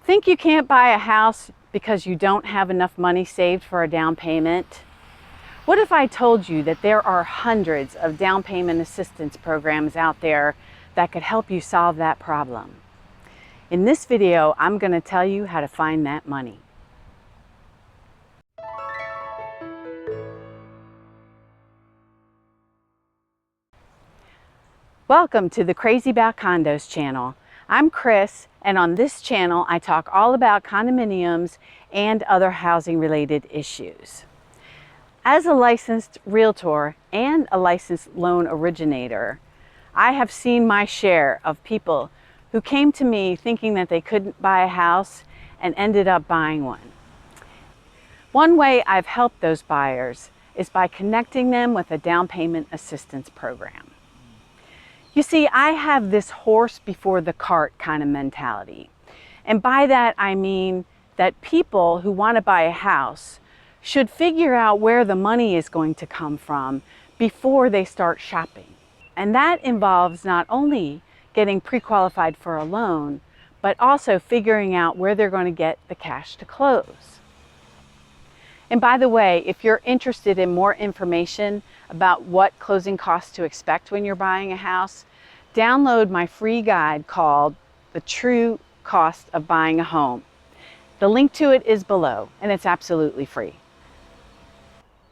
Think you can't buy a house because you don't have enough money saved for a down payment? What if I told you that there are hundreds of down payment assistance programs out there that could help you solve that problem? In this video, I'm going to tell you how to find that money. Welcome to the Crazy About Condos channel. I'm Kris, and on this channel I talk all about condominiums and other housing related issues. As a licensed realtor and a licensed loan originator, I have seen my share of people who came to me thinking that they couldn't buy a house and ended up buying one. One way I've helped those buyers is by connecting them with a down payment assistance program. You see, I have this horse before the cart kind of mentality. And by that, I mean that people who want to buy a house should figure out where the money is going to come from before they start shopping. And that involves not only getting pre-qualified for a loan, but also figuring out where they're going to get the cash to close. And by the way, if you're interested in more information about what closing costs to expect when you're buying a house, download my free guide called The True Cost of Buying a Home. The link to it is below, and it's absolutely free.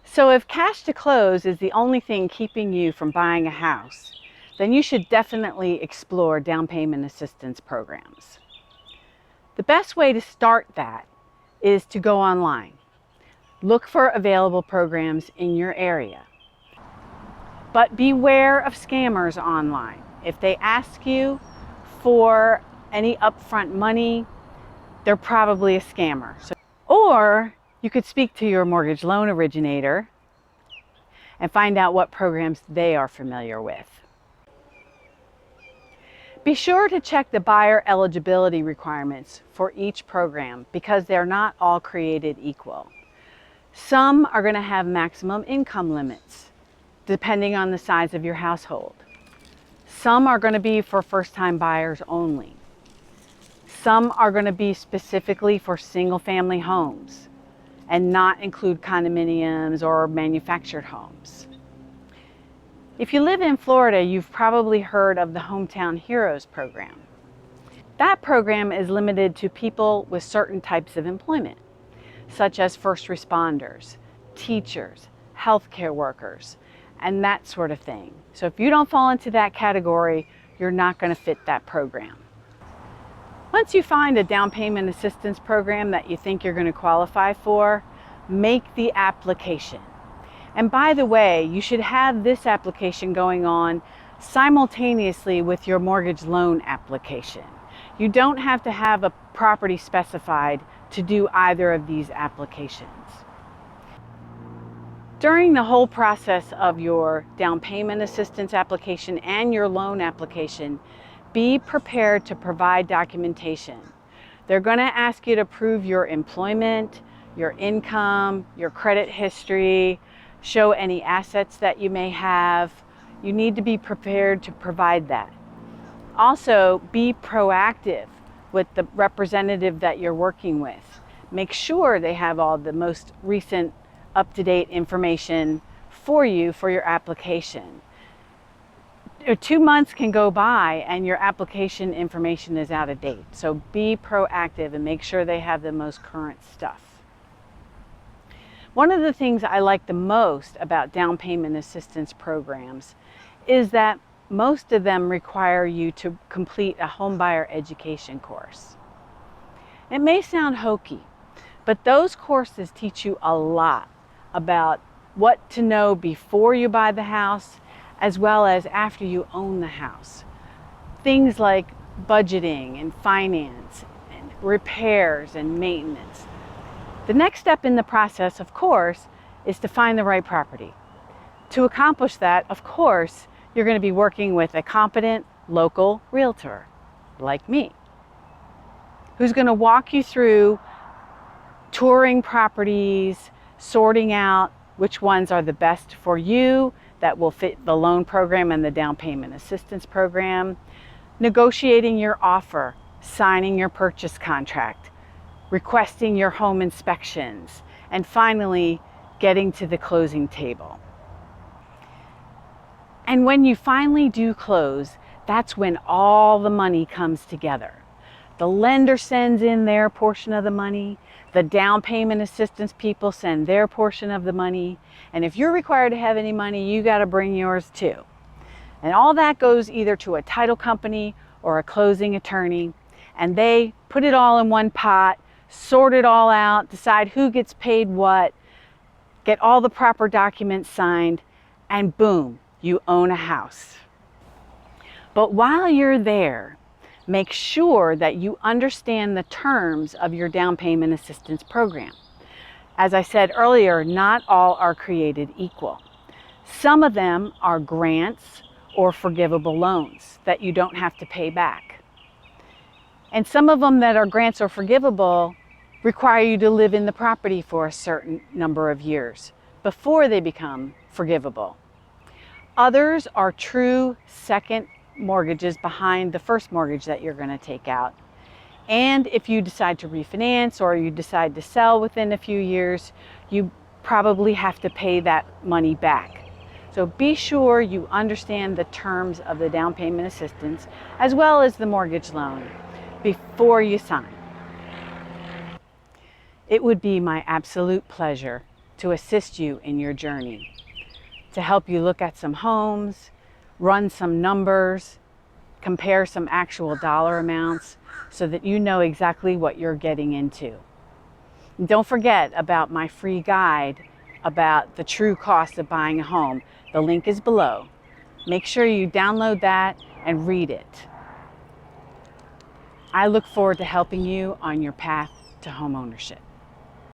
So if cash to close is the only thing keeping you from buying a house, then you should definitely explore down payment assistance programs. The best way to start that is to go online. Look for available programs in your area. But beware of scammers online. If they ask you for any upfront money, they're probably a scammer. Or you could speak to your mortgage loan originator and find out what programs they are familiar with. Be sure to check the buyer eligibility requirements for each program because they're not all created equal. Some are going to have maximum income limits, depending on the size of your household. Some are going to be for first-time buyers only. Some are going to be specifically for single-family homes and not include condominiums or manufactured homes. If you live in Florida, you've probably heard of the Hometown Heroes program. That program is limited to people with certain types of employment, such as first responders, teachers, healthcare workers, and that sort of thing. So if you don't fall into that category, you're not going to fit that program. Once you find a down payment assistance program that you think you're going to qualify for, make the application. And by the way, you should have this application going on simultaneously with your mortgage loan application. You don't have to have a property specified to do either of these applications. During the whole process of your down payment assistance application and your loan application, be prepared to provide documentation. They're going to ask you to prove your employment, your income, your credit history, show any assets that you may have. You need to be prepared to provide that. Also, be proactive with the representative that you're working with. Make sure they have all the most recent up-to-date information for you for your application. 2 months can go by and your application information is out of date. So be proactive and make sure they have the most current stuff. One of the things I like the most about down payment assistance programs is that most of them require you to complete a homebuyer education course. It may sound hokey, but those courses teach you a lot about what to know before you buy the house as well as after you own the house. Things like budgeting and finance and repairs and maintenance. The next step in the process, of course, is to find the right property. To accomplish that, of course, you're going to be working with a competent local realtor like me, who's going to walk you through touring properties, sorting out which ones are the best for you that will fit the loan program and the down payment assistance program, negotiating your offer, signing your purchase contract, requesting your home inspections, and finally getting to the closing table. And when you finally do close, that's when all the money comes together. The lender sends in their portion of the money, the down payment assistance people send their portion of the money, and if you're required to have any money, you got to bring yours too. And all that goes either to a title company or a closing attorney, and they put it all in one pot, sort it all out, decide who gets paid what, get all the proper documents signed, and boom, you own a house. But while you're there, make sure that you understand the terms of your down payment assistance program. As I said earlier, not all are created equal. Some of them are grants or forgivable loans that you don't have to pay back. And some of them that are grants or forgivable require you to live in the property for a certain number of years before they become forgivable. Others are true second mortgages behind the first mortgage that you're going to take out. And if you decide to refinance or you decide to sell within a few years, you probably have to pay that money back. So be sure you understand the terms of the down payment assistance as well as the mortgage loan before you sign. It would be my absolute pleasure to assist you in your journey, to help you look at some homes, run some numbers, compare some actual dollar amounts so that you know exactly what you're getting into. And don't forget about my free guide about the true cost of buying a home. The link is below. Make sure you download that and read it. I look forward to helping you on your path to home ownership.